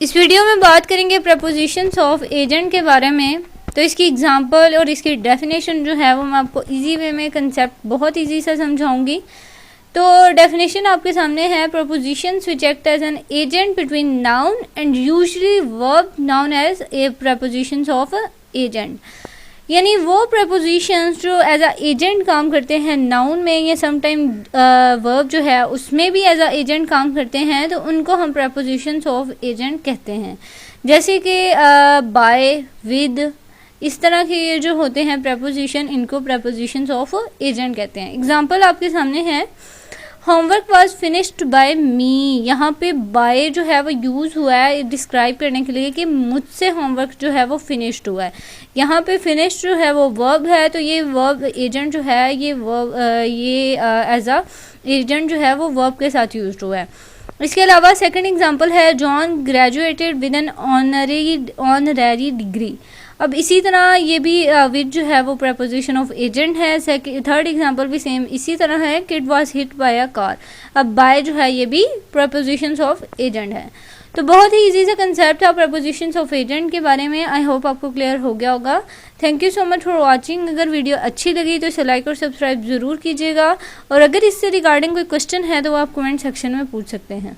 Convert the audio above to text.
इस वीडियो में बात करेंगे प्रपोजिशंस ऑफ एजेंट के बारे में। तो इसकी एग्जांपल और इसकी डेफिनेशन जो है वो मैं आपको इजी वे में कंसेप्ट बहुत इजी से समझाऊंगी। तो डेफिनेशन आपके सामने है, prepositions which act as an agent between noun and usually verb noun as a prepositions of agent. यानी वो प्रपोजिशंस जो एज अ एजेंट काम करते हैं नाउन में, या समटाइम वर्ब जो है उसमें भी एज अ एजेंट काम करते हैं, तो उनको हम प्रपोजिशंस ऑफ एजेंट कहते हैं। जैसे कि बाय, विद, इस तरह के ये जो होते हैं प्रपोजिशन, इनको प्रपोजिशंस ऑफ एजेंट कहते हैं। एग्जाम्पल आपके सामने है, होमवर्क वॉज फिनिश्ड बाय मी। यहाँ पे बाय जो है वो यूज़ हुआ है डिस्क्राइब करने के लिए कि मुझसे होमवर्क जो है वो फिनिश्ड हुआ है। यहाँ पे फिनिश्ड जो है वो वर्ब है, तो ये वर्ब एजेंट जो है ये वर्ब एज अ एजेंट जो है वो वर्ब के साथ यूज्ड हुआ है। इसके अलावा सेकंड एग्जांपल है, John graduated with an honorary degree. अब इसी तरह ये भी विद जो है वो प्रपोजिशन ऑफ एजेंट है। थर्ड एग्जांपल भी सेम इसी तरह है, kid was hit by a car. अब बाय जो है ये भी प्रपोजिशंस ऑफ एजेंट है। तो बहुत ही इजी सा कंसेप्ट है प्रपोजिशंस ऑफ एजेंट के बारे में। आई होप आपको क्लियर हो गया होगा। Thank you so much for watching. अगर वीडियो अच्छी लगी तो इसे लाइक और सब्सक्राइब ज़रूर कीजिएगा, और अगर इससे रिगार्डिंग कोई क्वेश्चन है तो वो आप कमेंट सेक्शन में पूछ सकते हैं।